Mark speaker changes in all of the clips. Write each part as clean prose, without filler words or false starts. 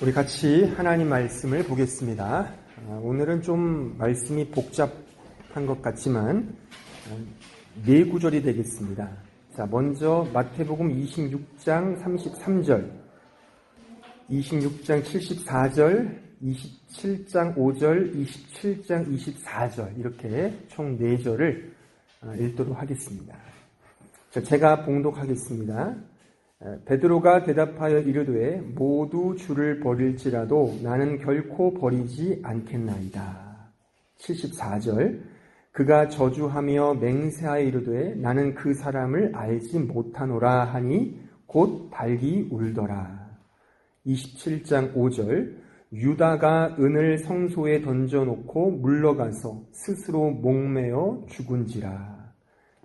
Speaker 1: 우리 같이 하나님 말씀을 보겠습니다. 오늘은 좀 말씀이 복잡한 것 같지만 네 구절이 되겠습니다. 자, 먼저 마태복음 26장 33절, 26장 74절, 27장 5절, 27장 24절 이렇게 총 4절을 읽도록 하겠습니다. 자, 제가 봉독하겠습니다. 베드로가 대답하여 이르되 모두 주를 버릴지라도 나는 결코 버리지 않겠나이다. 74절 그가 저주하며 맹세하여 이르되 나는 그 사람을 알지 못하노라 하니 곧 달기 울더라. 27장 5절 유다가 은을 성소에 던져놓고 물러가서 스스로 목매어 죽은지라.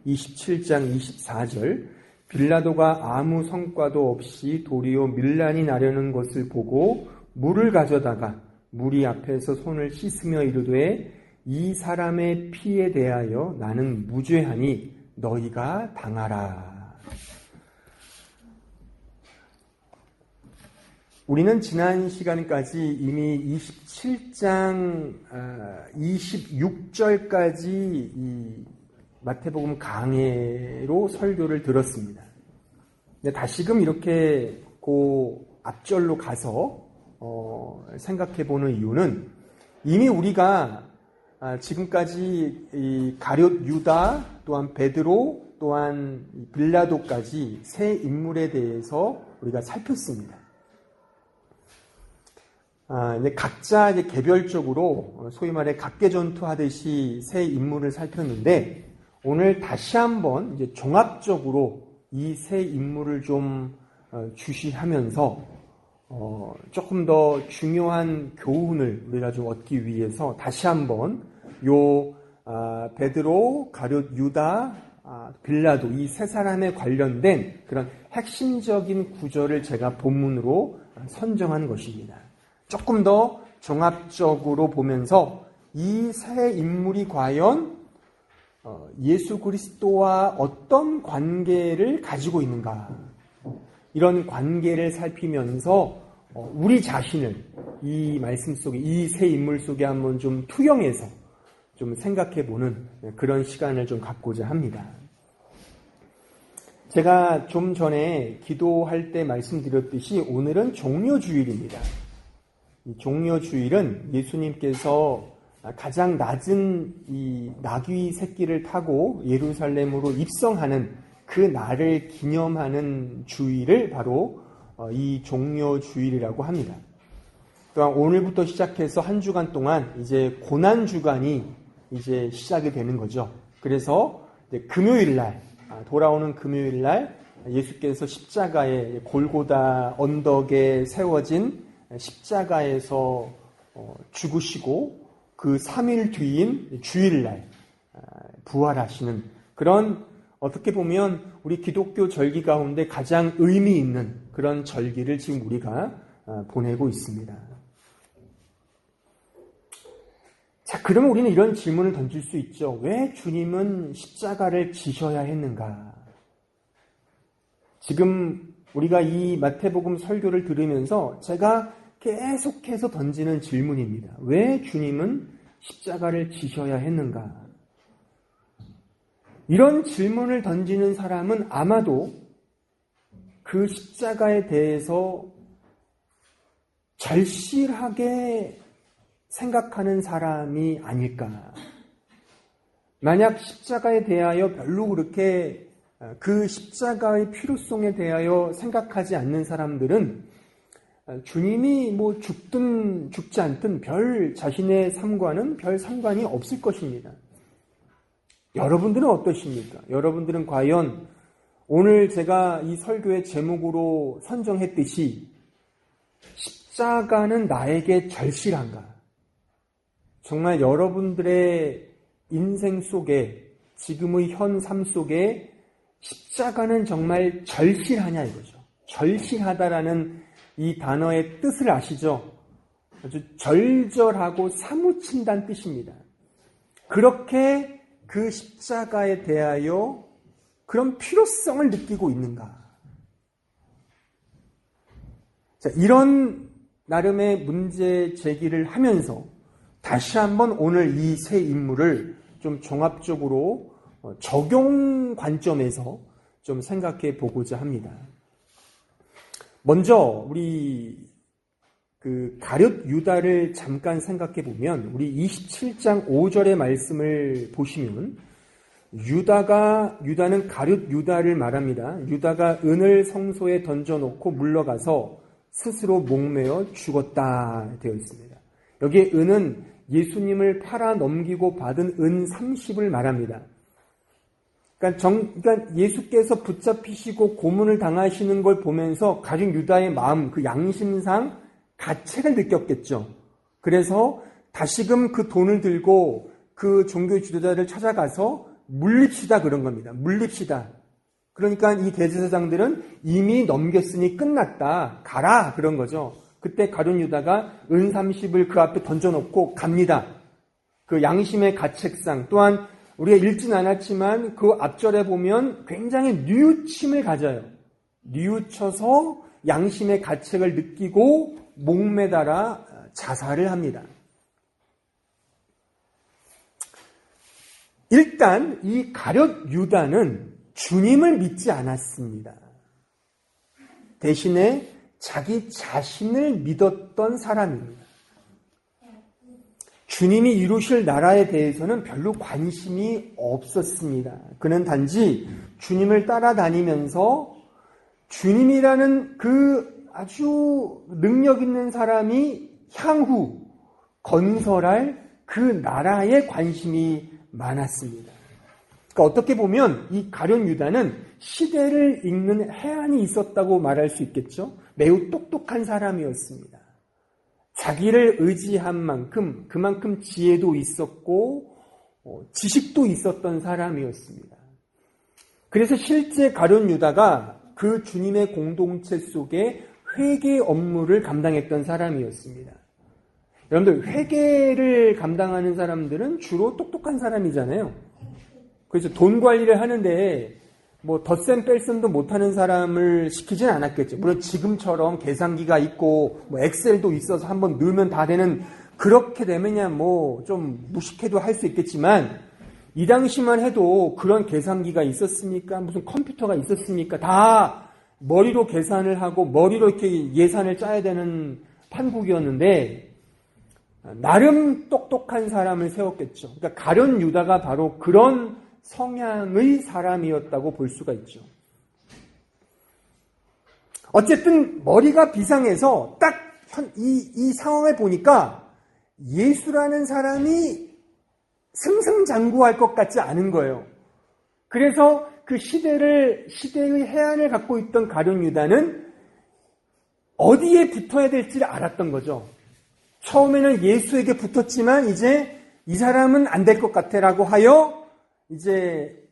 Speaker 1: 27장 24절 빌라도가 아무 성과도 없이 도리어 밀란이 나려는 것을 보고 물을 가져다가 무리 앞에서 손을 씻으며 이르되 이 사람의 피에 대하여 나는 무죄하니 너희가 당하라. 우리는 지난 시간까지 이미 27장 26절까지 이 마태복음 강해로 설교를 들었습니다. 근데 다시금 이렇게 그 앞절로 가서 생각해 보는 이유는 이미 우리가 지금까지 이 가룟 유다 또한 베드로 또한 빌라도까지 세 인물에 대해서 우리가 살폈습니다. 이제 각자 이제 개별적으로 소위 말해 각계전투하듯이 세 인물을 살폈는데 오늘 다시 한번 이제 종합적으로 이 세 인물을 좀 주시하면서 조금 더 중요한 교훈을 우리가 좀 얻기 위해서 다시 한번 요 베드로, 가룟 유다, 빌라도 이 세 사람에 관련된 그런 핵심적인 구절을 제가 본문으로 선정한 것입니다. 조금 더 종합적으로 보면서 이 세 인물이 과연 예수 그리스도와 어떤 관계를 가지고 있는가, 이런 관계를 살피면서 우리 자신을 이 말씀 속에 이 세 인물 속에 한번 좀 투영해서 좀 생각해보는 그런 시간을 좀 갖고자 합니다. 제가 좀 전에 기도할 때 말씀드렸듯이 오늘은 종려주일입니다. 이 종려주일은 예수님께서 가장 낮은 이 나귀 새끼를 타고 예루살렘으로 입성하는 그 날을 기념하는 주일을 바로 이 종려주일이라고 합니다. 또한 오늘부터 시작해서 한 주간 동안 이제 고난주간이 이제 시작이 되는 거죠. 그래서 이제 금요일날, 돌아오는 금요일날 예수께서 십자가에 골고다 언덕에 세워진 십자가에서 죽으시고 그 3일 뒤인 주일날 부활하시는 그런, 어떻게 보면 우리 기독교 절기 가운데 가장 의미 있는 그런 절기를 지금 우리가 보내고 있습니다. 자, 그러면 우리는 이런 질문을 던질 수 있죠. 왜 주님은 십자가를 지셔야 했는가? 지금 우리가 이 마태복음 설교를 들으면서 제가 계속해서 던지는 질문입니다. 왜 주님은 십자가를 지셔야 했는가? 이런 질문을 던지는 사람은 아마도 그 십자가에 대해서 절실하게 생각하는 사람이 아닐까. 만약 십자가에 대하여 별로 그렇게 그 십자가의 필요성에 대하여 생각하지 않는 사람들은 주님이 뭐 죽든 죽지 않든 별 자신의 삶과는 별 상관이 없을 것입니다. 여러분들은 어떠십니까? 여러분들은 과연 오늘 제가 이 설교의 제목으로 선정했듯이 십자가는 나에게 절실한가? 정말 여러분들의 인생 속에, 지금의 현 삶 속에 십자가는 정말 절실하냐 이거죠. 절실하다라는 이 단어의 뜻을 아시죠? 아주 절절하고 사무친다는 뜻입니다. 그렇게 그 십자가에 대하여 그런 필요성을 느끼고 있는가? 자, 이런 나름의 문제 제기를 하면서 다시 한번 오늘 이 세 인물을 좀 종합적으로 적용 관점에서 좀 생각해 보고자 합니다. 먼저 우리 가룟 유다를 잠깐 생각해 보면 우리 27장 5절의 말씀을 보시면 유다는 가룟 유다를 말합니다. 유다가 은을 성소에 던져놓고 물러가서 스스로 목매어 죽었다 되어 있습니다. 여기에 은은 예수님을 팔아 넘기고 받은 은 30을 말합니다. 그러니까 예수께서 붙잡히시고 고문을 당하시는 걸 보면서 가룟 유다의 마음, 그 양심상 가책을 느꼈겠죠. 그래서 다시금 그 돈을 들고 그 종교 지도자를 찾아가서 물립시다 그런 겁니다. 물립시다. 그러니까 이 대제사장들은 이미 넘겼으니 끝났다. 가라 그런 거죠. 그때 가룟 유다가 은 30을 그 앞에 던져놓고 갑니다. 그 양심의 가책상 또한 우리가 읽진 않았지만 그 앞절에 보면 굉장히 뉘우침을 가져요. 뉘우쳐서 양심의 가책을 느끼고 목매달아 자살을 합니다. 일단 이 가룟 유다는 주님을 믿지 않았습니다. 대신에 자기 자신을 믿었던 사람입니다. 주님이 이루실 나라에 대해서는 별로 관심이 없었습니다. 그는 단지 주님을 따라다니면서 주님이라는 그 아주 능력 있는 사람이 향후 건설할 그 나라에 관심이 많았습니다. 그러니까 어떻게 보면 이 가룟 유다는 시대를 읽는 해안이 있었다고 말할 수 있겠죠. 매우 똑똑한 사람이었습니다. 자기를 의지한 만큼 그만큼 지혜도 있었고 지식도 있었던 사람이었습니다. 그래서 실제 가룟 유다가 그 주님의 공동체 속에 회계 업무를 감당했던 사람이었습니다. 여러분들 회계를 감당하는 사람들은 주로 똑똑한 사람이잖아요. 그래서 돈 관리를 하는데 뭐 덧셈 뺄셈도 못하는 사람을 시키진 않았겠죠. 물론 지금처럼 계산기가 있고 뭐 엑셀도 있어서 한번 넣으면 다 되는 그렇게 되면야 뭐 좀 무식해도 할 수 있겠지만 이 당시만 해도 그런 계산기가 있었습니까? 무슨 컴퓨터가 있었습니까? 다 머리로 계산을 하고 머리로 이렇게 예산을 짜야 되는 판국이었는데 나름 똑똑한 사람을 세웠겠죠. 그러니까 가룟 유다가 바로 그런 성향의 사람이었다고 볼 수가 있죠. 어쨌든 머리가 비상해서 딱 이 상황을 보니까 예수라는 사람이 승승장구할 것 같지 않은 거예요. 그래서 그 시대의 해안을 갖고 있던 가룟 유다는 어디에 붙어야 될지를 알았던 거죠. 처음에는 예수에게 붙었지만 이제 이 사람은 안 될 것 같아라고 하여 이제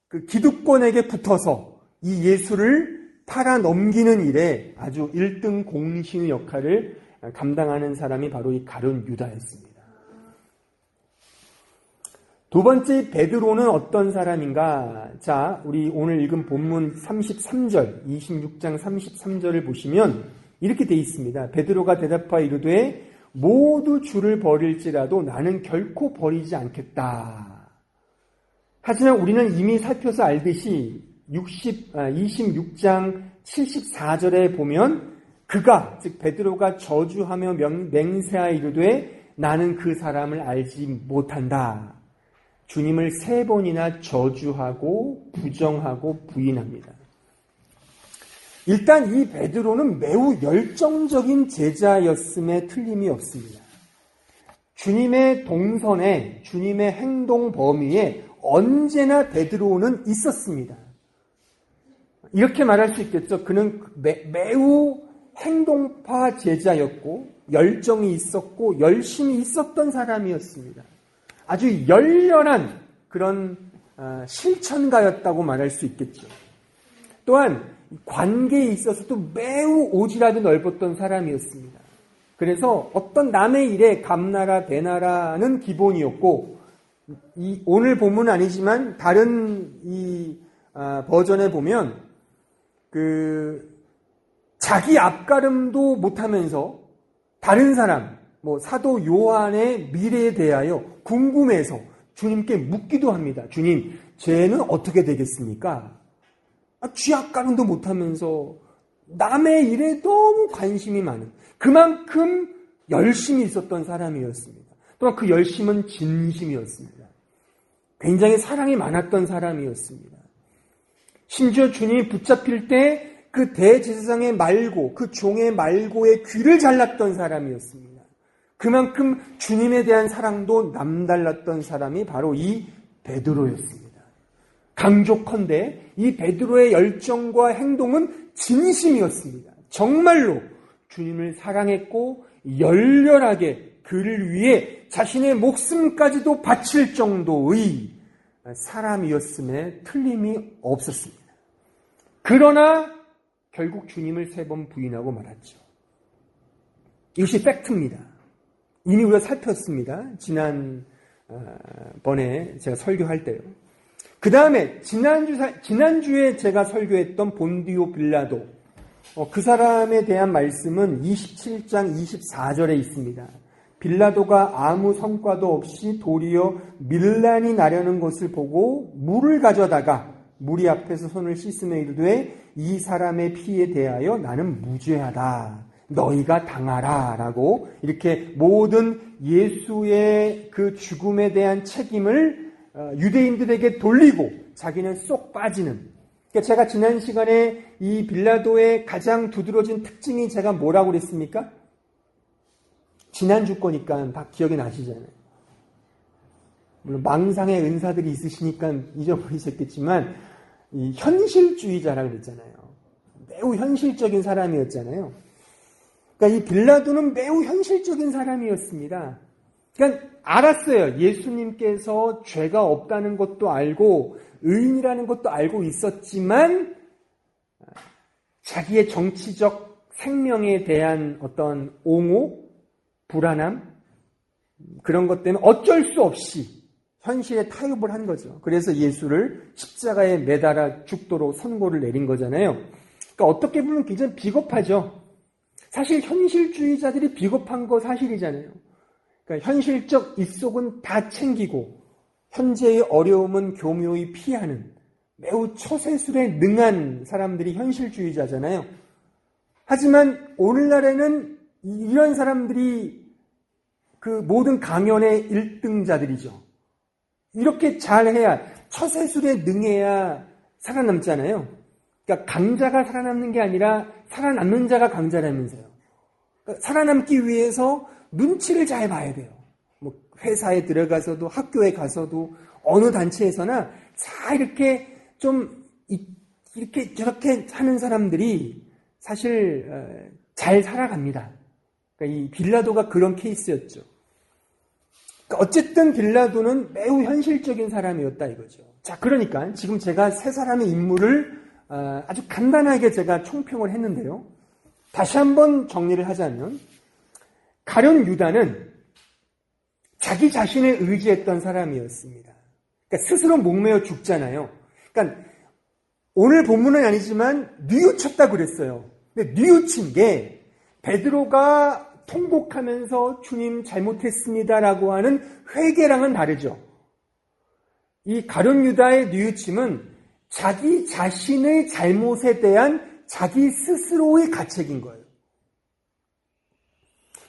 Speaker 1: 그 기득권에게 붙어서 이 예수를 팔아 넘기는 일에 아주 1등 공신의 역할을 감당하는 사람이 바로 이 가룟 유다였습니다. 두 번째 베드로는 어떤 사람인가? 자, 우리 오늘 읽은 본문 33절, 26장 33절을 보시면 이렇게 돼 있습니다. 베드로가 대답하여 이르되 모두 주를 버릴지라도 나는 결코 버리지 않겠다. 하지만 우리는 이미 살펴서 알듯이 26장 74절에 보면 그가, 즉 베드로가 저주하며 맹세하여 이르되 나는 그 사람을 알지 못한다. 주님을 3번이나 저주하고 부정하고 부인합니다. 일단 이 베드로는 매우 열정적인 제자였음에 틀림이 없습니다. 주님의 동선에, 주님의 행동 범위에 언제나 베드로는 있었습니다. 이렇게 말할 수 있겠죠. 그는 매우 행동파 제자였고 열정이 있었고 열심히 있었던 사람이었습니다. 아주 열렬한 그런 실천가였다고 말할 수 있겠죠. 또한 관계에 있어서도 매우 오지랖이 넓었던 사람이었습니다. 그래서 어떤 남의 일에 감나라 배나라는 기본이었고 오늘 본문은 아니지만 다른 이 버전에 보면 자기 앞가름도 못하면서 다른 사람, 사도 요한의 미래에 대하여 궁금해서 주님께 묻기도 합니다. 주님, 쟤는 어떻게 되겠습니까? 쥐약 가름도 못하면서 남의 일에 너무 관심이 많은, 그만큼 열심히 있었던 사람이었습니다. 또한 그 열심은 진심이었습니다. 굉장히 사랑이 많았던 사람이었습니다. 심지어 주님이 붙잡힐 때 그 대제사장의 말고, 그 종의 말고의 귀를 잘랐던 사람이었습니다. 그만큼 주님에 대한 사랑도 남달랐던 사람이 바로 이 베드로였습니다. 강조컨대 이 베드로의 열정과 행동은 진심이었습니다. 정말로 주님을 사랑했고 열렬하게 그를 위해 자신의 목숨까지도 바칠 정도의 사람이었음에 틀림이 없었습니다. 그러나 결국 주님을 3번 부인하고 말았죠. 이것이 팩트입니다. 이미 우리가 살폈습니다. 지난번에 제가 설교할 때요. 그 다음에 지난주에 제가 설교했던 본디오 빌라도, 그 사람에 대한 말씀은 27장 24절에 있습니다. 빌라도가 아무 성과도 없이 도리어 밀란이 나려는 것을 보고 물을 가져다가 무리 앞에서 손을 씻으며 이르되 이 사람의 피에 대하여 나는 무죄하다. 너희가 당하라 라고 이렇게 모든 예수의 그 죽음에 대한 책임을 유대인들에게 돌리고 자기는 쏙 빠지는, 그러니까 제가 지난 시간에 이 빌라도의 가장 두드러진 특징이 제가 뭐라고 그랬습니까? 지난주 거니까 다 기억이 나시잖아요. 물론 망상의 은사들이 있으시니까 잊어버리셨겠지만 이 현실주의자라고 그랬잖아요. 매우 현실적인 사람이었잖아요. 그러니까 이 빌라도는 매우 현실적인 사람이었습니다. 그러니까 알았어요. 예수님께서 죄가 없다는 것도 알고 의인이라는 것도 알고 있었지만 자기의 정치적 생명에 대한 어떤 옹호, 불안함, 그런 것 때문에 어쩔 수 없이 현실에 타협을 한 거죠. 그래서 예수를 십자가에 매달아 죽도록 선고를 내린 거잖아요. 그러니까 어떻게 보면 굉장히 비겁하죠. 사실 현실주의자들이 비겁한 거 사실이잖아요. 그러니까 현실적 입속은 다 챙기고 현재의 어려움은 교묘히 피하는 매우 처세술에 능한 사람들이 현실주의자잖아요. 하지만 오늘날에는 이런 사람들이 그 모든 강연의 1등자들이죠. 이렇게 잘해야, 처세술에 능해야 살아남잖아요. 그러니까 강자가 살아남는 게 아니라 살아남는 자가 강자라면서요. 그러니까 살아남기 위해서 눈치를 잘 봐야 돼요. 회사에 들어가서도 학교에 가서도 어느 단체에서나 다 이렇게 좀 이렇게 저렇게 하는 사람들이 사실 잘 살아갑니다. 그러니까 이 빌라도가 그런 케이스였죠. 그러니까 어쨌든 빌라도는 매우 현실적인 사람이었다 이거죠. 자, 그러니까 지금 제가 세 사람의 인물을 아주 간단하게 제가 총평을 했는데요. 다시 한번 정리를 하자면 가룟 유다는 자기 자신을 의지했던 사람이었습니다. 그러니까 스스로 목매어 죽잖아요. 그러니까 오늘 본문은 아니지만 뉘우쳤다 그랬어요. 근데 뉘우친 게 베드로가 통곡하면서 주님 잘못했습니다라고 하는 회개랑은 다르죠. 이 가룟 유다의 뉘우침은 자기 자신의 잘못에 대한 자기 스스로의 가책인 거예요.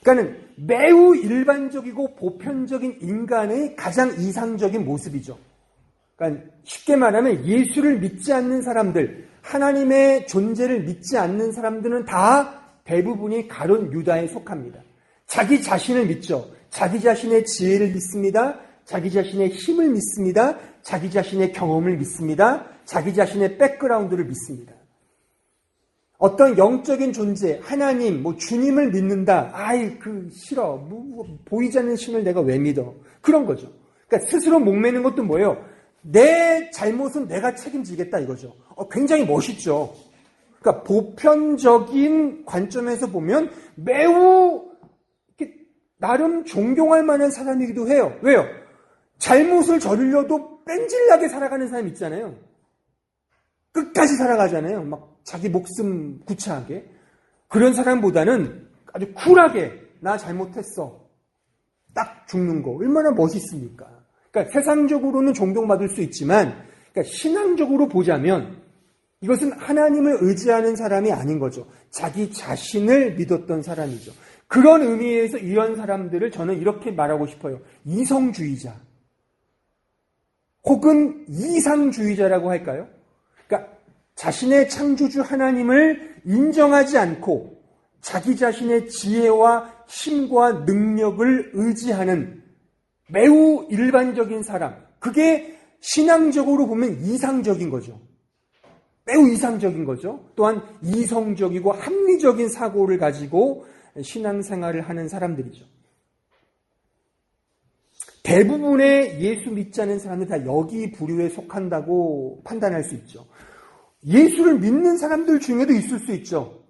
Speaker 1: 그러니까는 매우 일반적이고 보편적인 인간의 가장 이상적인 모습이죠. 그러니까 쉽게 말하면 예수를 믿지 않는 사람들, 하나님의 존재를 믿지 않는 사람들은 다 대부분이 가룟 유다에 속합니다. 자기 자신을 믿죠. 자기 자신의 지혜를 믿습니다. 자기 자신의 힘을 믿습니다. 자기 자신의 경험을 믿습니다. 자기 자신의 백그라운드를 믿습니다. 어떤 영적인 존재, 하나님, 주님을 믿는다. 싫어. 보이지 않는 신을 내가 왜 믿어? 그런 거죠. 그러니까 스스로 목매는 것도 뭐예요? 내 잘못은 내가 책임지겠다 이거죠. 굉장히 멋있죠. 그러니까 보편적인 관점에서 보면 매우 이렇게 나름 존경할 만한 사람이기도 해요. 왜요? 잘못을 저리려도 뺀질나게 살아가는 사람 있잖아요. 끝까지 살아가잖아요. 막 자기 목숨 구차하게. 그런 사람보다는 아주 쿨하게 나 잘못했어. 딱 죽는 거 얼마나 멋있습니까? 그러니까 세상적으로는 존경받을 수 있지만 그러니까 신앙적으로 보자면 이것은 하나님을 의지하는 사람이 아닌 거죠. 자기 자신을 믿었던 사람이죠. 그런 의미에서 이런 사람들을 저는 이렇게 말하고 싶어요. 이성주의자 혹은 이상주의자라고 할까요? 그러니까 자신의 창조주 하나님을 인정하지 않고 자기 자신의 지혜와 힘과 능력을 의지하는 매우 일반적인 사람. 그게 신앙적으로 보면 이상적인 거죠. 매우 이상적인 거죠. 또한 이성적이고 합리적인 사고를 가지고 신앙생활을 하는 사람들이죠. 대부분의 예수 믿지 않는 사람들이 다 여기 부류에 속한다고 판단할 수 있죠. 예수를 믿는 사람들 중에도 있을 수 있죠.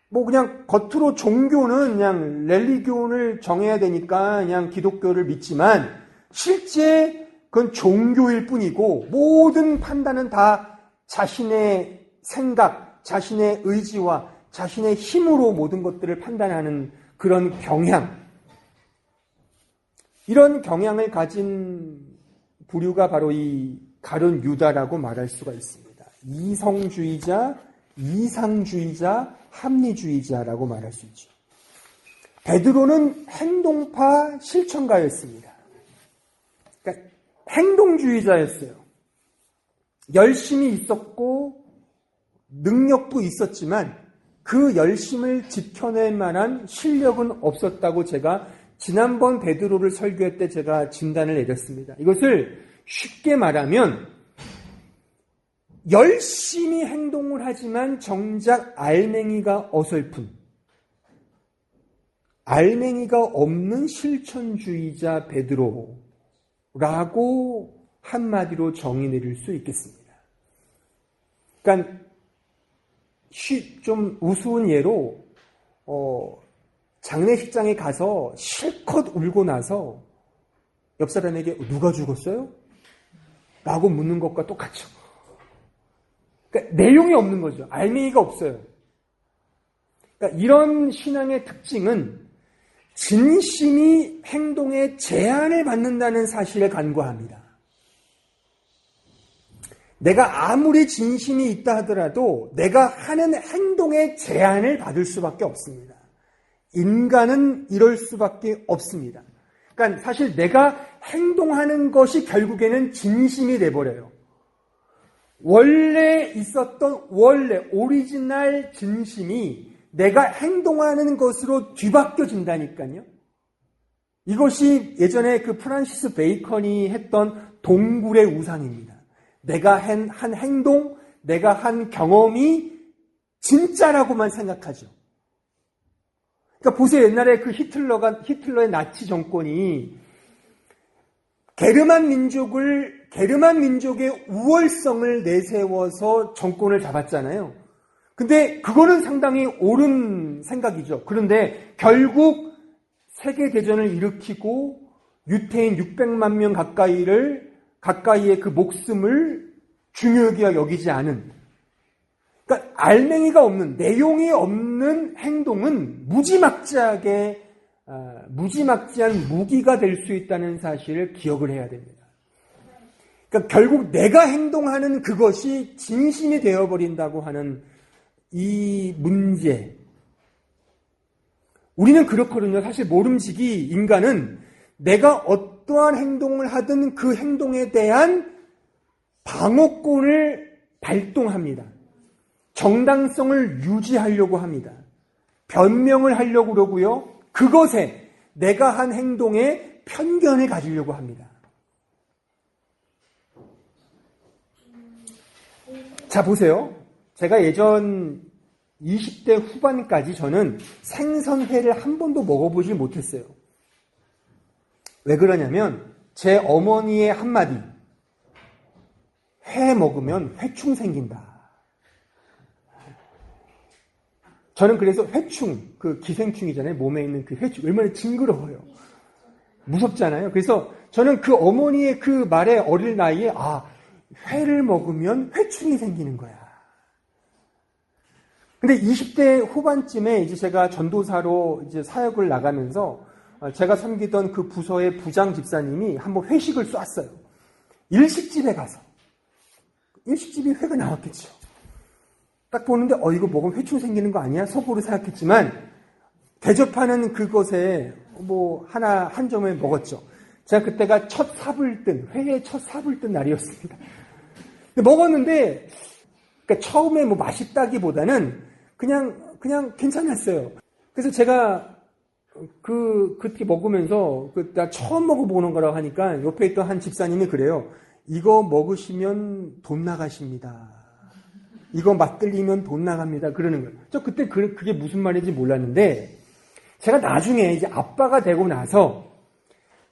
Speaker 1: 뭐 그냥 겉으로 종교는 그냥 렐리기온을 정해야 되니까 그냥 기독교를 믿지만 실제 그건 종교일 뿐이고 모든 판단은 다 자신의 생각, 자신의 의지와 자신의 힘으로 모든 것들을 판단하는 그런 경향. 이런 경향을 가진 부류가 바로 이 가룟 유다라고 말할 수가 있습니다. 이성주의자, 이상주의자, 합리주의자라고 말할 수 있죠. 베드로는 행동파 실천가였습니다. 그러니까 행동주의자였어요. 열심이 있었고 능력도 있었지만 그 열심을 지켜낼 만한 실력은 없었다고 제가 지난번 베드로를 설교할 때 제가 진단을 내렸습니다. 이것을 쉽게 말하면 열심히 행동을 하지만 정작 알맹이가 어설픈, 알맹이가 없는 실천주의자 베드로라고 한마디로 정의 내릴 수 있겠습니다. 그러니까 좀 우스운 예로 장례식장에 가서 실컷 울고 나서 옆 사람에게 누가 죽었어요? 라고 묻는 것과 똑같죠. 그러니까 내용이 없는 거죠. 알맹이가 없어요. 그러니까 이런 신앙의 특징은 진심이 행동에 제한을 받는다는 사실을 간과합니다. 내가 아무리 진심이 있다 하더라도 내가 하는 행동에 제한을 받을 수밖에 없습니다. 인간은 이럴 수밖에 없습니다. 그러니까 사실 내가 행동하는 것이 결국에는 진심이 돼버려요. 원래 있었던 오리지널 진심이 내가 행동하는 것으로 뒤바뀌어진다니까요. 이것이 예전에 그 프란시스 베이컨이 했던 동굴의 우상입니다. 내가 한 행동, 내가 한 경험이 진짜라고만 생각하죠. 그러니까 보세요. 옛날에 그 히틀러의 나치 정권이 게르만 민족의 우월성을 내세워서 정권을 잡았잖아요. 근데 그거는 상당히 옳은 생각이죠. 그런데 결국 세계대전을 일으키고 유태인 600만 명 가까이의 그 목숨을 중요하게 여기지 않은, 그러니까 알맹이가 없는, 내용이 없는 행동은 무지막지한 무기가 될 수 있다는 사실을 기억을 해야 됩니다. 그러니까 결국 내가 행동하는 그것이 진심이 되어버린다고 하는 이 문제. 우리는 그렇거든요. 사실 모름지기 인간은 내가 어떠한 행동을 하든 그 행동에 대한 방어권을 발동합니다. 정당성을 유지하려고 합니다. 변명을 하려고 그러고요. 그것에 내가 한 행동에 편견을 가지려고 합니다. 자, 보세요. 제가 예전 20대 후반까지 저는 생선회를 한 번도 먹어보지 못했어요. 왜 그러냐면 제 어머니의 한마디, 회 먹으면 회충 생긴다. 저는 그래서 회충, 그 기생충이잖아요. 몸에 있는 그 회충, 얼마나 징그러워요. 무섭잖아요. 그래서 저는 그 어머니의 그 말에 어릴 나이에 회를 먹으면 회충이 생기는 거야. 근데 20대 후반쯤에 이제 제가 전도사로 이제 사역을 나가면서 제가 섬기던 그 부서의 부장 집사님이 한번 회식을 쐈어요. 일식집에 가서. 일식집이 회가 나왔겠죠. 딱 보는데 이거 먹으면 회충 생기는 거 아니야? 속으로 생각했지만 대접하는 그것에 한 점을 먹었죠. 제가 그때가 회의 첫 삽을 뜬 날이었습니다. 근데 먹었는데 그러니까 처음에 맛있다기보다는 그냥 괜찮았어요. 그래서 제가 그렇게 먹으면서 나 처음 먹어보는 거라고 하니까 옆에 있던 한 집사님이 그래요. 이거 먹으시면 돈 나가십니다. 이거 맛들리면 돈 나갑니다. 그러는 거예요. 저 그때 그게 무슨 말인지 몰랐는데 제가 나중에 이제 아빠가 되고 나서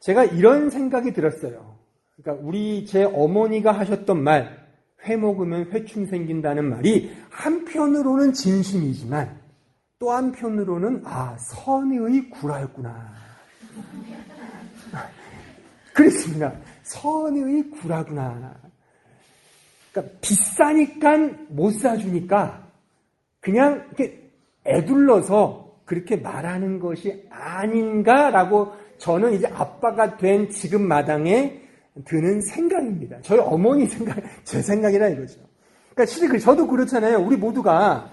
Speaker 1: 제가 이런 생각이 들었어요. 그러니까 제 어머니가 하셨던 말, 회 먹으면 회충 생긴다는 말이 한편으로는 진심이지만 또 한편으로는 선의 구라였구나. 그렇습니다. 선의 구라구나. 그러니까 비싸니까 못 사주니까 그냥 이렇게 애둘러서 그렇게 말하는 것이 아닌가라고 저는 이제 아빠가 된 지금 마당에 드는 생각입니다. 저희 어머니 생각, 제 생각이라 이거죠. 그러니까 실제 저도 그렇잖아요. 우리 모두가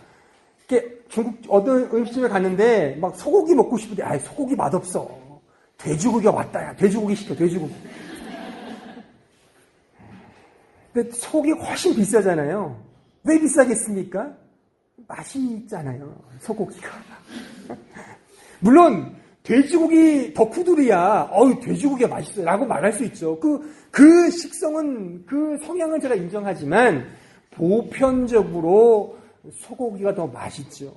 Speaker 1: 이렇게 중국 어떤 음식점에 갔는데 막 소고기 먹고 싶은데 소고기 맛없어. 돼지고기가 왔다야. 돼지고기 시켜. 돼지고기. 근데 소고기 훨씬 비싸잖아요. 왜 비싸겠습니까? 맛이 있잖아요. 소고기가. 물론 돼지고기 덕후들이야 돼지고기가 맛있어요 라고 말할 수 있죠. 그 식성은, 그 성향은 제가 인정하지만 보편적으로 소고기가 더 맛있죠.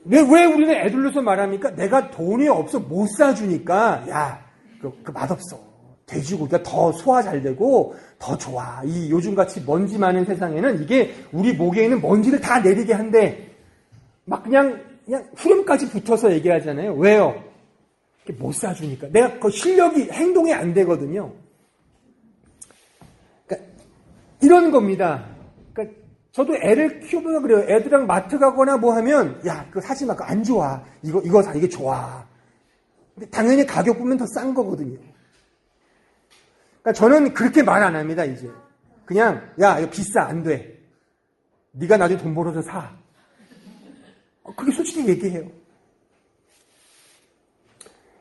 Speaker 1: 왜 우리는 애들로서 말합니까? 내가 돈이 없어 못 사주니까 그 맛없어. 돼지고기가 더 소화 잘 되고 더 좋아. 이 요즘같이 먼지 많은 세상에는 이게 우리 목에 있는 먼지를 다 내리게 한데 막 그냥 후렴까지 붙어서 얘기하잖아요. 왜요? 못 사주니까. 내가 그 실력이 행동이 안 되거든요. 그러니까 이런 겁니다. 그러니까 저도 애를 키워보면 그래요. 애들이랑 마트 가거나 뭐 하면 그거 사지 마. 그거 안 좋아. 이거 사. 이게 좋아. 근데 당연히 가격 보면 더 싼 거거든요. 그러니까 저는 그렇게 말 안 합니다. 이제 그냥 이거 비싸. 안 돼. 네가 나중에 돈 벌어서 사. 그게 솔직히 얘기해요.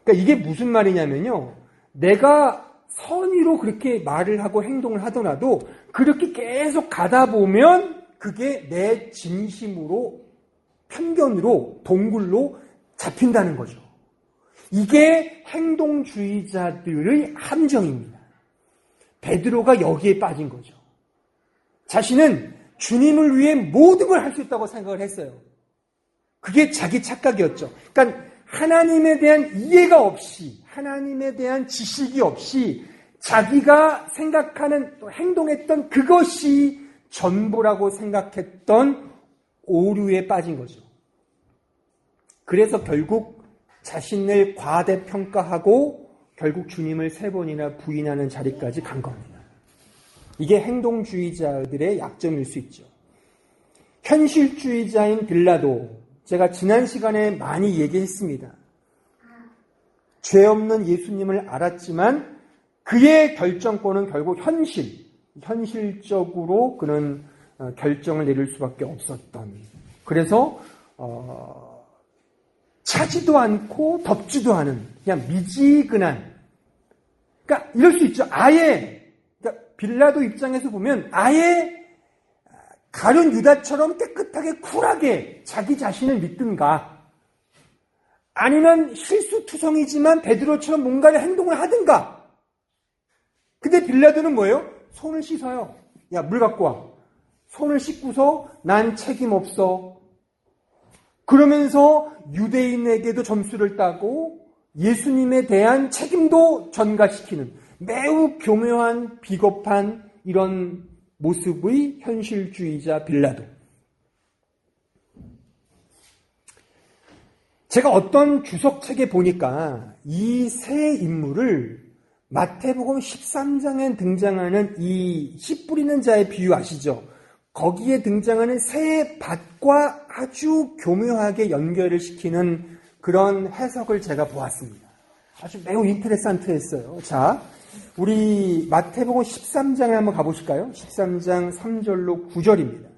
Speaker 1: 그러니까 이게 무슨 말이냐면요. 내가 선의로 그렇게 말을 하고 행동을 하더라도 그렇게 계속 가다 보면 그게 내 진심으로, 편견으로, 동굴로 잡힌다는 거죠. 이게 행동주의자들의 함정입니다. 베드로가 여기에 빠진 거죠. 자신은 주님을 위해 모든 걸 할 수 있다고 생각을 했어요. 그게 자기 착각이었죠. 그러니까 하나님에 대한 이해가 없이, 하나님에 대한 지식이 없이 자기가 생각하는 또 행동했던 그것이 전부라고 생각했던 오류에 빠진 거죠. 그래서 결국 자신을 과대평가하고 결국 주님을 3번이나 부인하는 자리까지 간 겁니다. 이게 행동주의자들의 약점일 수 있죠. 현실주의자인 빌라도, 제가 지난 시간에 많이 얘기했습니다. 죄 없는 예수님을 알았지만 그의 결정권은 결국 현실적으로 그는 결정을 내릴 수밖에 없었던. 그래서 차지도 않고 덮지도 않은 그냥 미지근한. 그러니까 이럴 수 있죠. 그러니까 빌라도 입장에서 보면 아예 가룟 유다처럼 깨끗하게 쿨하게 자기 자신을 믿든가, 아니면 실수투성이지만 베드로처럼 뭔가를 행동을 하든가. 근데 빌라도는 뭐예요? 손을 씻어요. 물 갖고 와. 손을 씻고서 난 책임 없어. 그러면서 유대인에게도 점수를 따고 예수님에 대한 책임도 전가시키는 매우 교묘한, 비겁한 이런 모습의 현실주의자 빌라도. 제가 어떤 주석책에 보니까 이 세 인물을 마태복음 13장에 등장하는 이 씨 뿌리는 자의 비유 아시죠? 거기에 등장하는 새 밭과 아주 교묘하게 연결을 시키는 그런 해석을 제가 보았습니다. 아주 매우 인터레산트했어요. 자, 우리 마태복음 13장에 한번 가보실까요? 13장 3절로 9절입니다.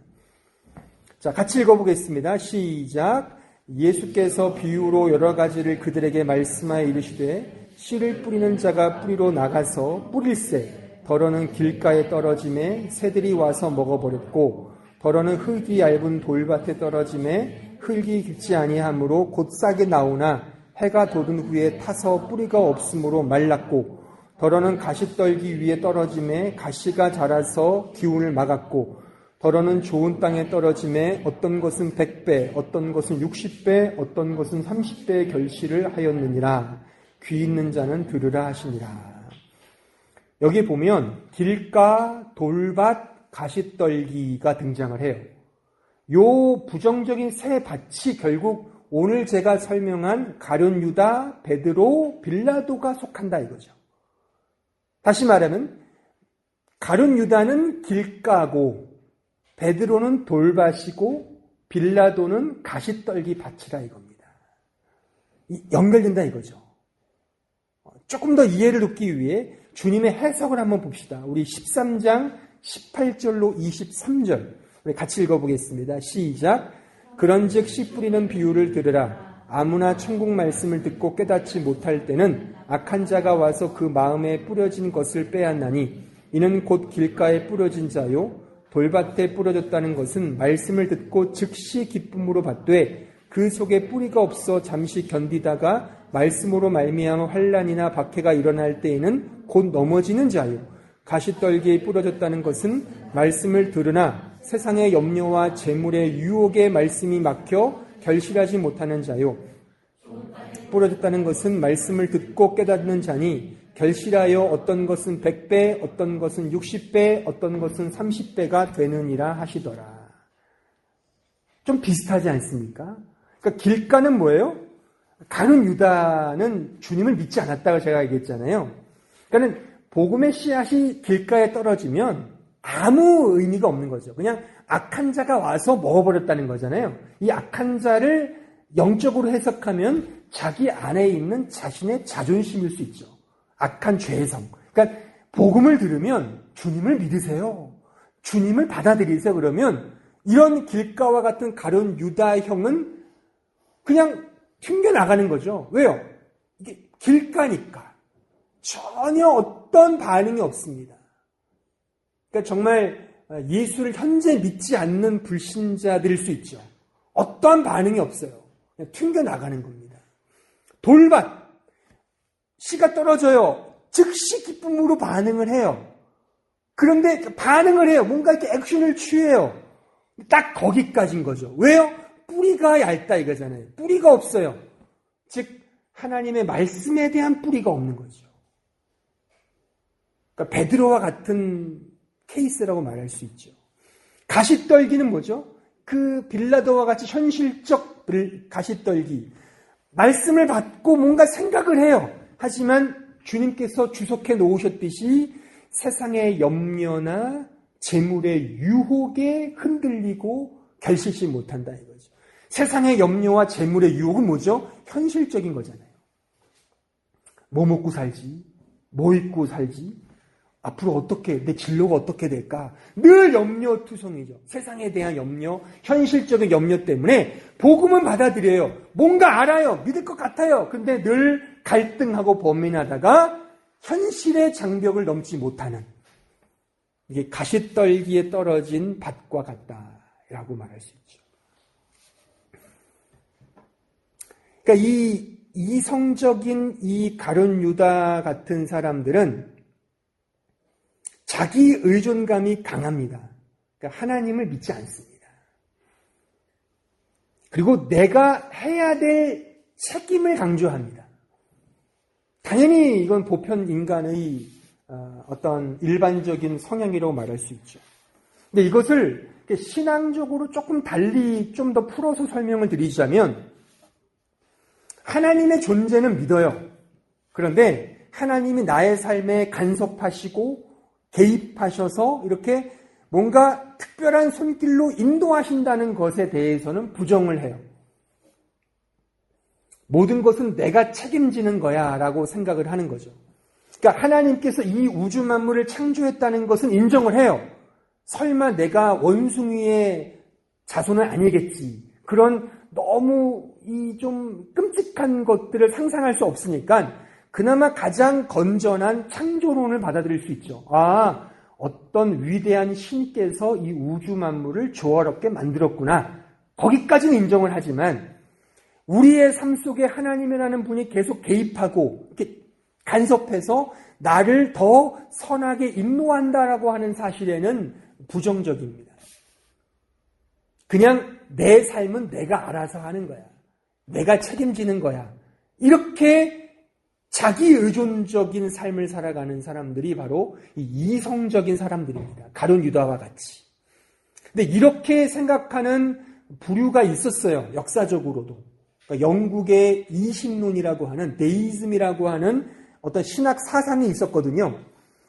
Speaker 1: 자, 같이 읽어보겠습니다. 시작. 예수께서 비유로 여러 가지를 그들에게 말씀하여 이르시되 씨를 뿌리는 자가 뿌리로 나가서 뿌릴새 더러는 길가에 떨어짐에 새들이 와서 먹어버렸고 더러는 흙이 얇은 돌밭에 떨어짐에 흙이 깊지 아니하므로 곧 싹이 나오나 해가 돋은 후에 타서 뿌리가 없으므로 말랐고 더러는 가시떨기 위에 떨어짐에 가시가 자라서 기운을 막았고 더러는 좋은 땅에 떨어짐에 어떤 것은 100배, 어떤 것은 60배, 어떤 것은 30배의 결실을 하였느니라. 귀 있는 자는 들으라 하시니라. 여기 보면 길가, 돌밭, 가시떨기가 등장을 해요. 요 부정적인 세 밭이 결국 오늘 제가 설명한 가룟 유다, 베드로, 빌라도가 속한다 이거죠. 다시 말하면 가룟 유다는 길가고 베드로는 돌밭이고 빌라도는 가시떨기 밭이라 이겁니다. 연결된다 이거죠. 조금 더 이해를 돕기 위해 주님의 해석을 한번 봅시다. 우리 13장 18절로 23절 우리 같이 읽어보겠습니다. 시작. 그런즉 씨 뿌리는 비유를 들으라. 아무나 천국 말씀을 듣고 깨닫지 못할 때는 악한 자가 와서 그 마음에 뿌려진 것을 빼앗나니 이는 곧 길가에 뿌려진 자요 돌밭에 뿌려졌다는 것은 말씀을 듣고 즉시 기쁨으로 받되 그 속에 뿌리가 없어 잠시 견디다가 말씀으로 말미암아 환난이나 박해가 일어날 때에는 곧 넘어지는 자요 가시떨기에 뿌려졌다는 것은 말씀을 들으나 세상의 염려와 재물의 유혹에 말씀이 막혀 결실하지 못하는 자요 뿌려졌다는 것은 말씀을 듣고 깨닫는 자니 결실하여 어떤 것은 100배, 어떤 것은 60배, 어떤 것은 30배가 되느니라 하시더라. 좀 비슷하지 않습니까? 그러니까 길가는 뭐예요? 가룟 유다는 주님을 믿지 않았다고 제가 얘기했잖아요. 그러니까 복음의 씨앗이 길가에 떨어지면 아무 의미가 없는 거죠. 그냥 악한 자가 와서 먹어버렸다는 거잖아요. 이 악한 자를 영적으로 해석하면 자기 안에 있는 자신의 자존심일 수 있죠. 악한 죄성. 그러니까 복음을 들으면 주님을 믿으세요. 주님을 받아들이세요. 그러면 이런 길가와 같은 가룟 유다형은 그냥 튕겨나가는 거죠. 왜요? 이게 길가니까. 전혀 어떤 반응이 없습니다. 그러니까 정말 예수를 현재 믿지 않는 불신자들일 수 있죠. 어떠한 반응이 없어요. 그냥 튕겨나가는 겁니다. 돌밭. 씨가 떨어져요. 즉시 기쁨으로 반응을 해요. 그런데 반응을 해요. 뭔가 이렇게 액션을 취해요. 딱 거기까지인 거죠. 왜요? 뿌리가 얇다 이거잖아요. 뿌리가 없어요. 즉 하나님의 말씀에 대한 뿌리가 없는 거죠. 그러니까 베드로와 같은 케이스라고 말할 수 있죠. 가시떨기는 뭐죠? 그 빌라도와 같이 현실적 가시떨기. 말씀을 받고 뭔가 생각을 해요. 하지만 주님께서 주석해 놓으셨듯이 세상의 염려나 재물의 유혹에 흔들리고 결실치 못한다 이거죠. 세상의 염려와 재물의 유혹은 뭐죠? 현실적인 거잖아요. 뭐 먹고 살지? 뭐 입고 살지? 앞으로 어떻게, 내 진로가 어떻게 될까? 늘 염려투성이죠. 세상에 대한 염려, 현실적인 염려 때문에 복음은 받아들여요. 뭔가 알아요. 믿을 것 같아요. 근데 늘 갈등하고 범민하다가 현실의 장벽을 넘지 못하는 이게 가시떨기에 떨어진 밭과 같다라고 말할 수 있죠. 그러니까 이 이성적인 이 가룟 유다 같은 사람들은 자기 의존감이 강합니다. 그러니까 하나님을 믿지 않습니다. 그리고 내가 해야 될 책임을 강조합니다. 당연히 이건 보편 인간의 어떤 일반적인 성향이라고 말할 수 있죠. 근데 이것을 신앙적으로 조금 달리 좀 더 풀어서 설명을 드리자면 하나님의 존재는 믿어요. 그런데 하나님이 나의 삶에 간섭하시고 개입하셔서 이렇게 뭔가 특별한 손길로 인도하신다는 것에 대해서는 부정을 해요. 모든 것은 내가 책임지는 거야 라고 생각을 하는 거죠. 그러니까 하나님께서 이 우주 만물을 창조했다는 것은 인정을 해요. 설마 내가 원숭이의 자손은 아니겠지. 그런 너무 이 좀 끔찍한 것들을 상상할 수 없으니까 그나마 가장 건전한 창조론을 받아들일 수 있죠. 아, 어떤 위대한 신께서 이 우주 만물을 조화롭게 만들었구나. 거기까지는 인정을 하지만 우리의 삶 속에 하나님이라는 분이 계속 개입하고 이렇게 간섭해서 나를 더 선하게 인도한다라고 하는 사실에는 부정적입니다. 그냥 내 삶은 내가 알아서 하는 거야. 내가 책임지는 거야. 이렇게 자기 의존적인 삶을 살아가는 사람들이 바로 이 이성적인 사람들입니다. 가룟 유다와 같이. 근데 이렇게 생각하는 부류가 있었어요. 역사적으로도. 그러니까 영국의 이신론이라고 하는 데이즘이라고 하는 어떤 신학 사상이 있었거든요.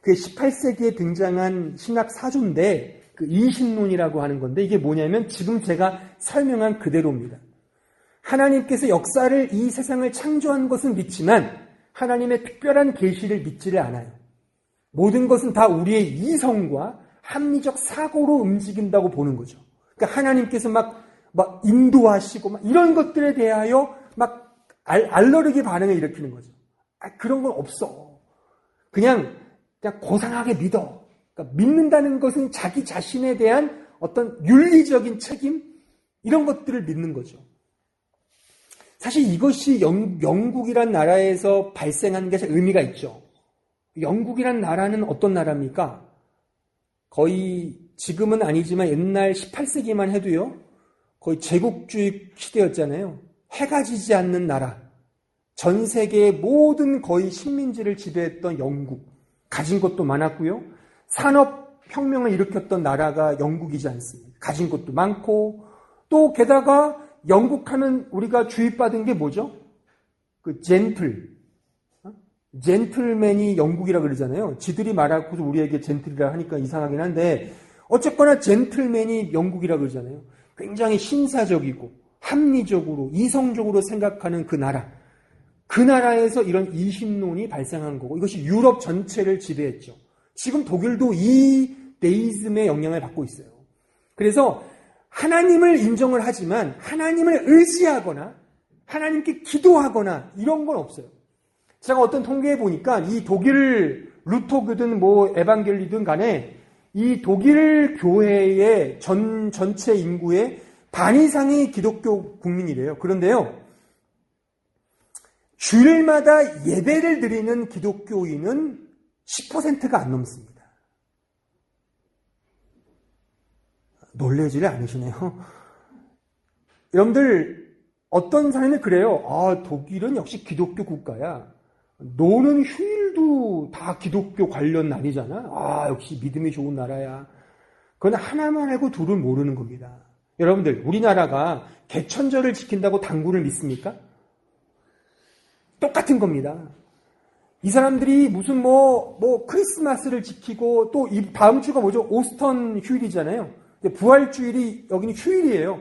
Speaker 1: 그게 18세기에 등장한 신학 사조인데 그 이신론이라고 하는 건데 이게 뭐냐면 지금 제가 설명한 그대로입니다. 하나님께서 역사를 이 세상을 창조한 것은 믿지만 하나님의 특별한 계시를 믿지를 않아요. 모든 것은 다 우리의 이성과 합리적 사고로 움직인다고 보는 거죠. 그러니까 하나님께서 막 인도하시고 막 이런 것들에 대하여 막 알러르기 반응을 일으키는 거죠. 그런 건 없어. 그냥 고상하게 믿어. 그러니까 믿는다는 것은 자기 자신에 대한 어떤 윤리적인 책임 이런 것들을 믿는 거죠. 사실 이것이 영국이란 나라에서 발생한 게 의미가 있죠. 영국이란 나라는 어떤 나라입니까? 거의 지금은 아니지만 옛날 18세기만 해도요. 거의 제국주의 시대였잖아요. 해가 지지 않는 나라. 전 세계의 모든 거의 식민지를 지배했던 영국. 가진 것도 많았고요. 산업혁명을 일으켰던 나라가 영국이지 않습니까? 가진 것도 많고 또 게다가 영국하면 우리가 주입받은 게 뭐죠? 그 젠틀맨이 영국이라 그러잖아요. 지들이 말하고서 우리에게 젠틀이라 하니까 이상하긴 한데 어쨌거나 젠틀맨이 영국이라 그러잖아요. 굉장히 신사적이고 합리적으로 이성적으로 생각하는 그 나라. 그 나라에서 이런 이신론이 발생한 거고 이것이 유럽 전체를 지배했죠. 지금 독일도 이 데이즘의 영향을 받고 있어요. 그래서 하나님을 인정을 하지만 하나님을 의지하거나 하나님께 기도하거나 이런 건 없어요. 제가 어떤 통계에 보니까 이 독일 루터교든 에반겔리든 간에 이 독일 교회의 전체 인구의 반 이상이 기독교 국민이래요. 그런데요. 주일마다 예배를 드리는 기독교인은 10%가 안 넘습니다. 놀라지를 않으시네요. 여러분들 어떤 사람이 그래요. 독일은 역시 기독교 국가야. 너는 휴일도 다 기독교 관련 날이잖아. 역시 믿음이 좋은 나라야. 그건 하나만 알고 둘을 모르는 겁니다. 여러분들 우리나라가 개천절을 지킨다고 당구를 믿습니까? 똑같은 겁니다. 이 사람들이 무슨 크리스마스를 지키고 또 이 다음 주가 뭐죠? 오스턴 휴일이잖아요. 부활주일이 여기는 휴일이에요.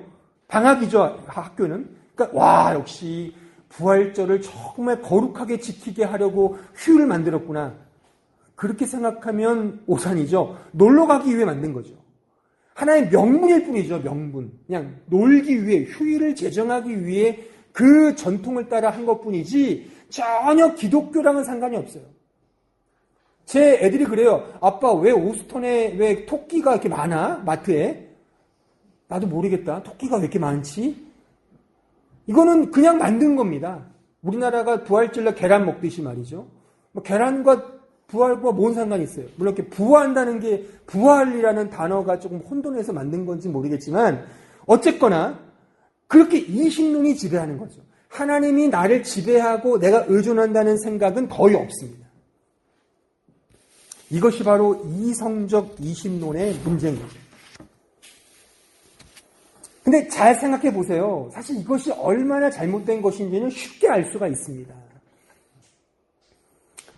Speaker 1: 방학이죠, 학교는. 그러니까 역시 부활절을 정말 거룩하게 지키게 하려고 휴일을 만들었구나. 그렇게 생각하면 오산이죠. 놀러 가기 위해 만든 거죠. 하나의 명분일 뿐이죠, 명분. 그냥 놀기 위해, 휴일을 제정하기 위해 그 전통을 따라 한 것뿐이지 전혀 기독교랑은 상관이 없어요. 제 애들이 그래요. 아빠 왜 오스턴에 왜 토끼가 이렇게 많아? 마트에? 나도 모르겠다. 토끼가 왜 이렇게 많지? 이거는 그냥 만든 겁니다. 우리나라가 부활절날 계란 먹듯이 말이죠. 계란과 부활과 뭔 상관이 있어요? 물론 이렇게 부화한다는 게 부활이라는 단어가 조금 혼돈해서 만든 건지 모르겠지만 어쨌거나 그렇게 이신론이 지배하는 거죠. 하나님이 나를 지배하고 내가 의존한다는 생각은 거의 없습니다. 이것이 바로 이성적 이신론의 문제인 거죠. 근데 잘 생각해 보세요. 사실 이것이 얼마나 잘못된 것인지는 쉽게 알 수가 있습니다.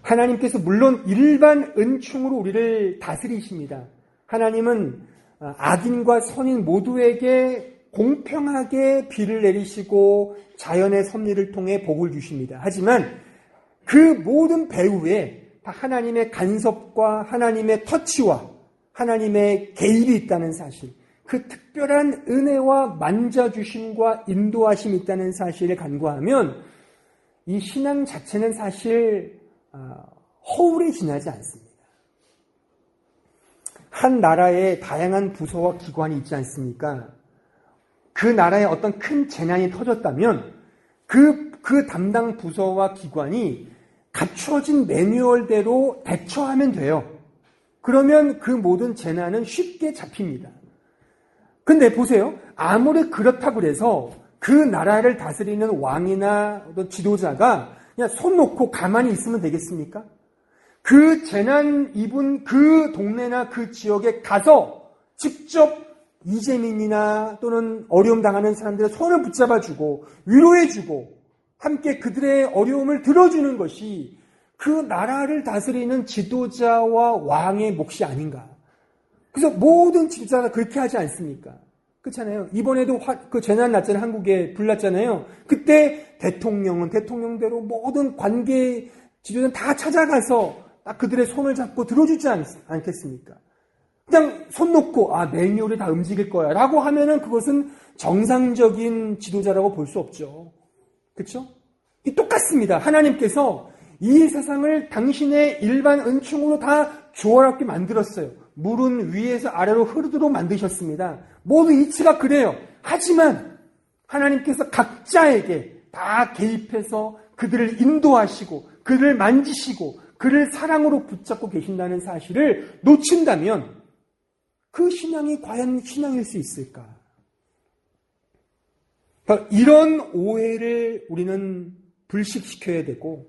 Speaker 1: 하나님께서 물론 일반 은총으로 우리를 다스리십니다. 하나님은 악인과 선인 모두에게 공평하게 비를 내리시고 자연의 섭리를 통해 복을 주십니다. 하지만 그 모든 배후에 다 하나님의 간섭과 하나님의 터치와 하나님의 개입이 있다는 사실, 그 특별한 은혜와 만져주심과 인도하심이 있다는 사실을 간과하면 이 신앙 자체는 사실 허울에 지나지 않습니다. 한 나라에 다양한 부서와 기관이 있지 않습니까? 그 나라에 어떤 큰 재난이 터졌다면 그 담당 부서와 기관이 갖춰진 매뉴얼대로 대처하면 돼요. 그러면 그 모든 재난은 쉽게 잡힙니다. 근데 보세요. 아무리 그렇다고 해서 그 나라를 다스리는 왕이나 어떤 지도자가 그냥 손 놓고 가만히 있으면 되겠습니까? 그 재난 입은 그 동네나 그 지역에 가서 직접 이재민이나 또는 어려움 당하는 사람들의 손을 붙잡아주고 위로해주고 함께 그들의 어려움을 들어주는 것이 그 나라를 다스리는 지도자와 왕의 몫이 아닌가. 그래서 모든 지도자가 그렇게 하지 않습니까? 그렇잖아요. 이번에도 그 재난 났잖아요. 한국에 불 났잖아요. 그때 대통령은 대통령대로 모든 관계 지도자는 다 찾아가서 딱 그들의 손을 잡고 들어주지 않겠습니까? 그냥 손 놓고 매뉴얼이 다 움직일 거야 라고 하면은 그것은 정상적인 지도자라고 볼 수 없죠. 그렇죠? 똑같습니다. 하나님께서 이 세상을 당신의 일반 은총으로 다 조화롭게 만들었어요. 물은 위에서 아래로 흐르도록 만드셨습니다. 모두 이치가 그래요. 하지만 하나님께서 각자에게 다 개입해서 그들을 인도하시고 그들을 만지시고 그를 사랑으로 붙잡고 계신다는 사실을 놓친다면 그 신앙이 과연 신앙일 수 있을까? 이런 오해를 우리는 불식시켜야 되고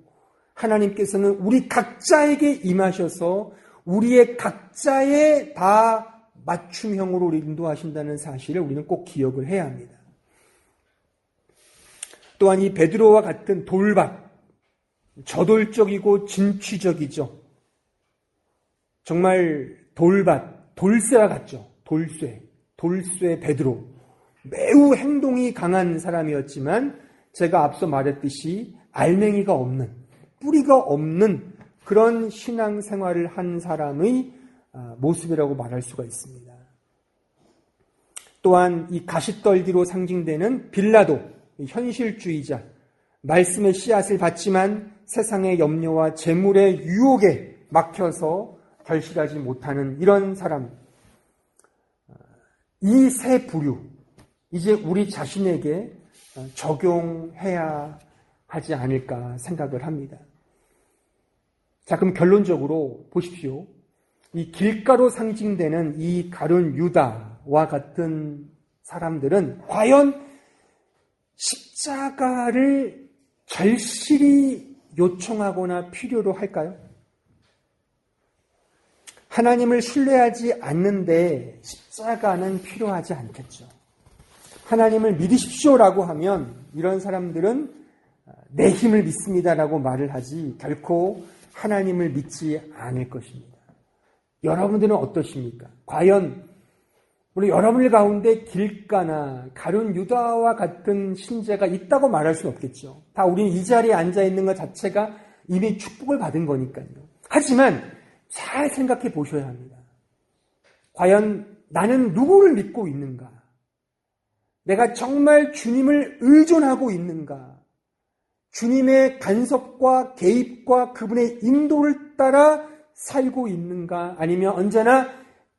Speaker 1: 하나님께서는 우리 각자에게 임하셔서 우리의 각자의 다 맞춤형으로 우리 인도하신다는 사실을 우리는 꼭 기억을 해야 합니다. 또한 이 베드로와 같은 돌밭, 저돌적이고 진취적이죠. 정말 돌밭, 돌쇠와 같죠. 돌쇠 베드로. 매우 행동이 강한 사람이었지만 제가 앞서 말했듯이 알맹이가 없는, 뿌리가 없는 그런 신앙생활을 한 사람의 모습이라고 말할 수가 있습니다. 또한 이 가시떨기로 상징되는 빌라도, 현실주의자, 말씀의 씨앗을 받지만 세상의 염려와 재물의 유혹에 막혀서 결실하지 못하는 이런 사람, 이 세 부류, 이제 우리 자신에게 적용해야 하지 않을까 생각을 합니다. 자, 그럼 결론적으로 보십시오. 이 길가로 상징되는 이 가룟 유다와 같은 사람들은 과연 십자가를 절실히 요청하거나 필요로 할까요? 하나님을 신뢰하지 않는데 십자가는 필요하지 않겠죠. 하나님을 믿으십시오라고 하면 이런 사람들은 내 힘을 믿습니다라고 말을 하지 결코 하나님을 믿지 않을 것입니다. 여러분들은 어떠십니까? 과연 우리 여러분들 가운데 길가나 가룟 유다와 같은 신자가 있다고 말할 수는 없겠죠. 다 우리는 이 자리에 앉아있는 것 자체가 이미 축복을 받은 거니까요. 하지만 잘 생각해 보셔야 합니다. 과연 나는 누구를 믿고 있는가? 내가 정말 주님을 의존하고 있는가? 주님의 간섭과 개입과 그분의 인도를 따라 살고 있는가? 아니면 언제나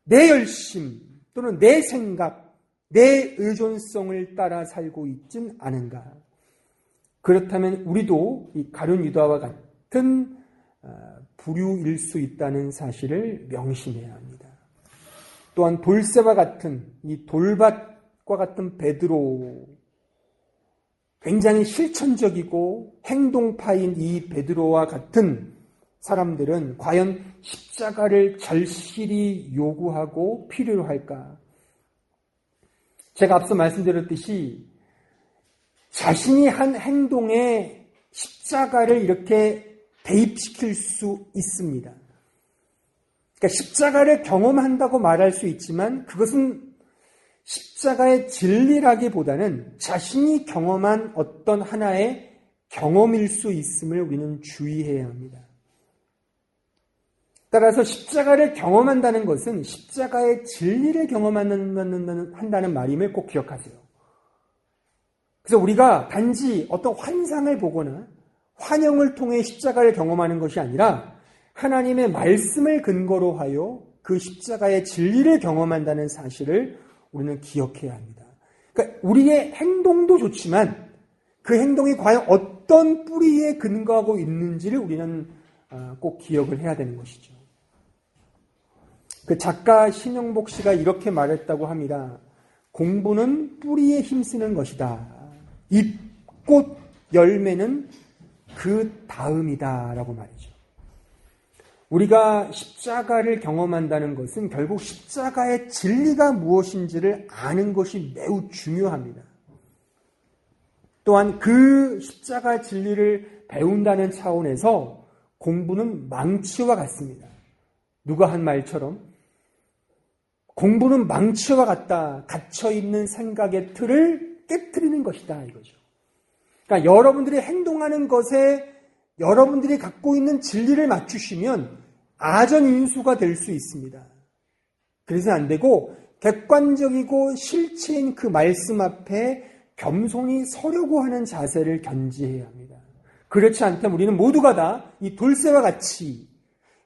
Speaker 1: 내 열심 또는 내 생각, 내 의존성을 따라 살고 있진 않은가? 그렇다면 우리도 이 가룟 유다와 같은 부류일 수 있다는 사실을 명심해야 합니다. 또한 돌쇠와 같은 이 돌밭과 같은 베드로, 굉장히 실천적이고 행동파인 이 베드로와 같은 사람들은 과연 십자가를 절실히 요구하고 필요로 할까? 제가 앞서 말씀드렸듯이 자신이 한 행동에 십자가를 이렇게 대입시킬 수 있습니다. 그러니까 십자가를 경험한다고 말할 수 있지만 그것은 십자가의 진리라기보다는 자신이 경험한 어떤 하나의 경험일 수 있음을 우리는 주의해야 합니다. 따라서 십자가를 경험한다는 것은 십자가의 진리를 경험한다는 말임을 꼭 기억하세요. 그래서 우리가 단지 어떤 환상을 보거나 환영을 통해 십자가를 경험하는 것이 아니라 하나님의 말씀을 근거로 하여 그 십자가의 진리를 경험한다는 사실을 우리는 기억해야 합니다. 그러니까 우리의 행동도 좋지만 그 행동이 과연 어떤 뿌리에 근거하고 있는지를 우리는 꼭 기억을 해야 되는 것이죠. 그 작가 신영복 씨가 이렇게 말했다고 합니다. 공부는 뿌리에 힘쓰는 것이다. 잎, 꽃, 열매는 그 다음이다 라고 말이죠. 우리가 십자가를 경험한다는 것은 결국 십자가의 진리가 무엇인지를 아는 것이 매우 중요합니다. 또한 그 십자가 진리를 배운다는 차원에서 공부는 망치와 같습니다. 누가 한 말처럼 공부는 망치와 같다. 갇혀있는 생각의 틀을 깨트리는 것이다 이거죠. 그러니까 여러분들이 행동하는 것에 여러분들이 갖고 있는 진리를 맞추시면 아전인수가 될 수 있습니다. 그래서 안 되고 객관적이고 실체인 그 말씀 앞에 겸손히 서려고 하는 자세를 견지해야 합니다. 그렇지 않다면 우리는 모두가 다 이 돌쇠와 같이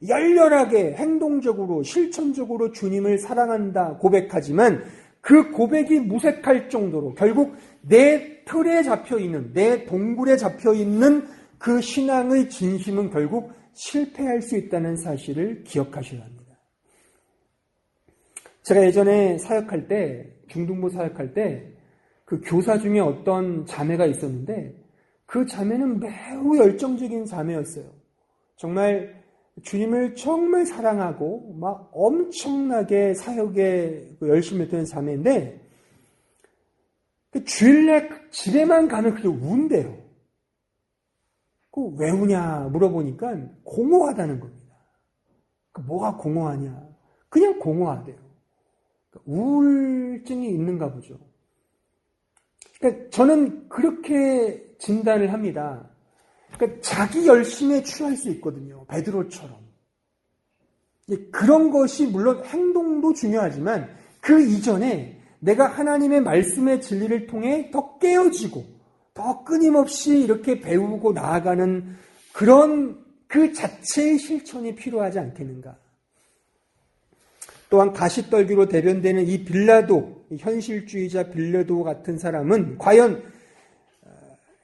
Speaker 1: 열렬하게 행동적으로 실천적으로 주님을 사랑한다 고백하지만 그 고백이 무색할 정도로 결국 내 틀에 잡혀있는 내 동굴에 잡혀있는 그 신앙의 진심은 결국 실패할 수 있다는 사실을 기억하셔야 합니다. 제가 예전에 사역할 때 중등부 사역할 때 그 교사 중에 어떤 자매가 있었는데 그 자매는 매우 열정적인 자매였어요. 정말 주님을 정말 사랑하고 막 엄청나게 사역에 열심히 했던 자매인데 주일날 집에만 가면 그게 운대요. 왜 우냐 물어보니까 공허하다는 겁니다. 뭐가 공허하냐? 그냥 공허하대요. 우울증이 있는가 보죠. 그러니까 저는 그렇게 진단을 합니다. 그러니까 자기 열심에 취할 수 있거든요. 베드로처럼. 그런 것이 물론 행동도 중요하지만 그 이전에 내가 하나님의 말씀의 진리를 통해 더 깨어지고 더 끊임없이 이렇게 배우고 나아가는 그런 그 자체의 실천이 필요하지 않겠는가. 또한 가시떨기로 대변되는 이 빌라도, 현실주의자 빌라도 같은 사람은 과연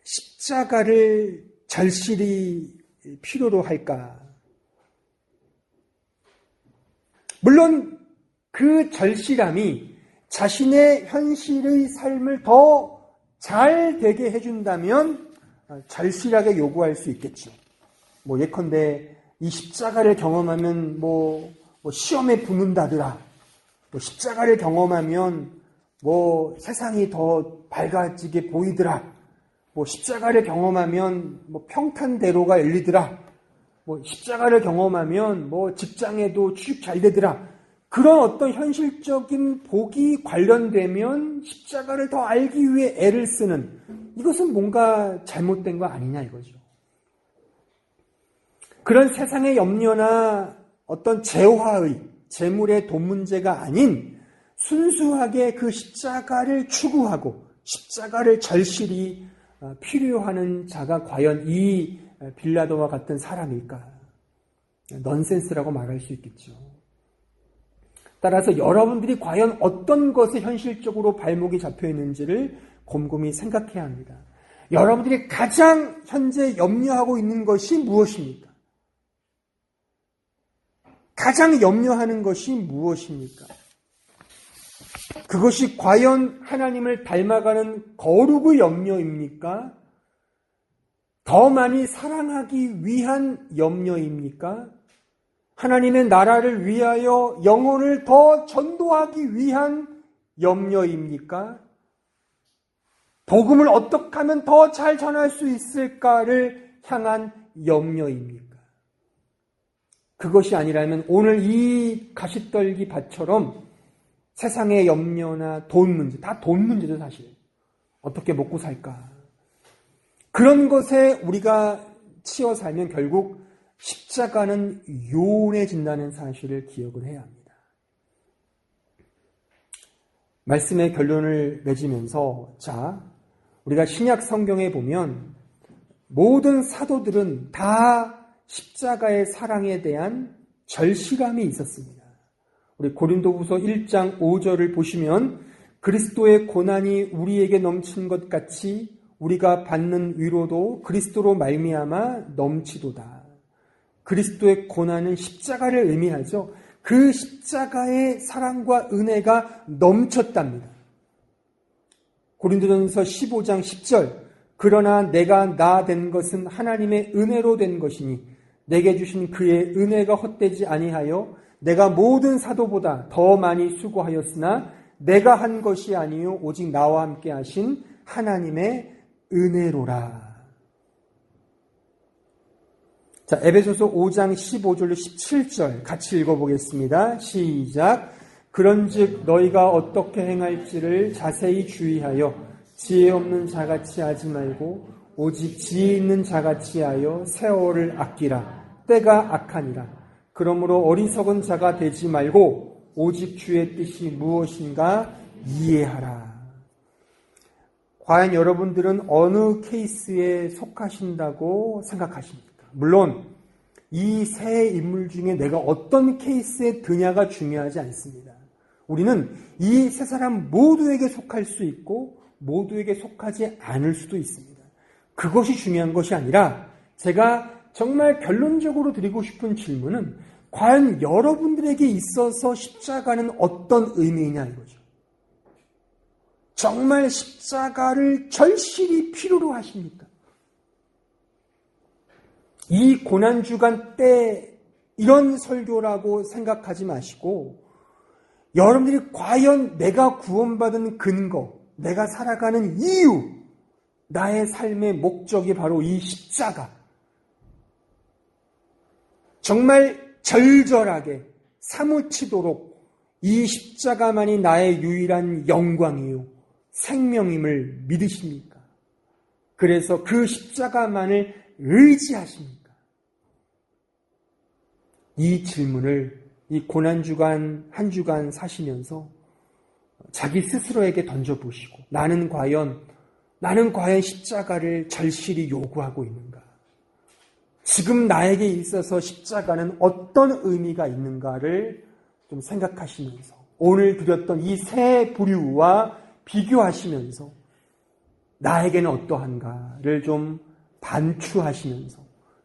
Speaker 1: 십자가를 절실히 필요로 할까? 물론 그 절실함이 자신의 현실의 삶을 더 잘 되게 해준다면 절실하게 요구할 수 있겠죠. 예컨대 이 십자가를 경험하면 시험에 붙는다더라. 십자가를 경험하면 세상이 더 밝아지게 보이더라. 십자가를 경험하면 평탄대로가 열리더라. 십자가를 경험하면 직장에도 취직 잘 되더라. 그런 어떤 현실적인 복이 관련되면 십자가를 더 알기 위해 애를 쓰는 이것은 뭔가 잘못된 거 아니냐 이거죠. 그런 세상의 염려나 어떤 재화의 재물의 돈 문제가 아닌 순수하게 그 십자가를 추구하고 십자가를 절실히 필요하는 자가 과연 이 빌라도와 같은 사람일까? 넌센스라고 말할 수 있겠죠. 따라서 여러분들이 과연 어떤 것에 현실적으로 발목이 잡혀 있는지를 곰곰이 생각해야 합니다. 여러분들이 가장 현재 염려하고 있는 것이 무엇입니까? 가장 염려하는 것이 무엇입니까? 그것이 과연 하나님을 닮아가는 거룩의 염려입니까? 더 많이 사랑하기 위한 염려입니까? 하나님의 나라를 위하여 영혼을 더 전도하기 위한 염려입니까? 복음을 어떻게 하면 더 잘 전할 수 있을까를 향한 염려입니까? 그것이 아니라면 오늘 이 가시떨기 밭처럼 세상의 염려나 돈 문제, 다 돈 문제죠, 사실. 어떻게 먹고 살까? 그런 것에 우리가 치여 살면 결국 십자가는 요원해진다는 사실을 기억을 해야 합니다. 말씀의 결론을 맺으면서, 자, 우리가 신약 성경에 보면 모든 사도들은 다 십자가의 사랑에 대한 절실함이 있었습니다. 우리 고린도후서 1장 5절을 보시면 그리스도의 고난이 우리에게 넘친 것 같이 우리가 받는 위로도 그리스도로 말미암아 넘치도다. 그리스도의 고난은 십자가를 의미하죠. 그 십자가의 사랑과 은혜가 넘쳤답니다. 고린도전서 15장 10절 그러나 내가 나 된 것은 하나님의 은혜로 된 것이니 내게 주신 그의 은혜가 헛되지 아니하여 내가 모든 사도보다 더 많이 수고하였으나 내가 한 것이 아니요 오직 나와 함께 하신 하나님의 은혜로라. 자, 에베소서 5장 15절로 17절 같이 읽어보겠습니다. 시작. 그런즉 너희가 어떻게 행할지를 자세히 주의하여 지혜 없는 자같이 하지 말고 오직 지혜 있는 자같이 하여 세월을 아끼라. 때가 악하니라. 그러므로 어리석은 자가 되지 말고 오직 주의 뜻이 무엇인가 이해하라. 과연 여러분들은 어느 케이스에 속하신다고 생각하십니까? 물론 이 세 인물 중에 내가 어떤 케이스에 드냐가 중요하지 않습니다. 우리는 이 세 사람 모두에게 속할 수 있고 모두에게 속하지 않을 수도 있습니다. 그것이 중요한 것이 아니라 제가 정말 결론적으로 드리고 싶은 질문은 과연 여러분들에게 있어서 십자가는 어떤 의미이냐 이거죠. 정말 십자가를 절실히 필요로 하십니까? 이 고난주간 때 이런 설교라고 생각하지 마시고 여러분들이 과연 내가 구원받은 근거, 내가 살아가는 이유, 나의 삶의 목적이 바로 이 십자가. 정말 절절하게 사무치도록 이 십자가만이 나의 유일한 영광이요 생명임을 믿으십니까? 그래서 그 십자가만을 의지하십니까? 이 질문을 이 고난주간 한 주간 사시면서 자기 스스로에게 던져보시고 나는 과연 십자가를 절실히 요구하고 있는가? 지금 나에게 있어서 십자가는 어떤 의미가 있는가를 좀 생각하시면서 오늘 드렸던 이 세 부류와 비교하시면서 나에게는 어떠한가를 좀 반추하시면서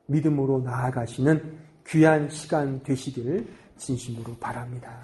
Speaker 1: 믿음으로 나아가시는 귀한 시간 되시기를 진심으로 바랍니다.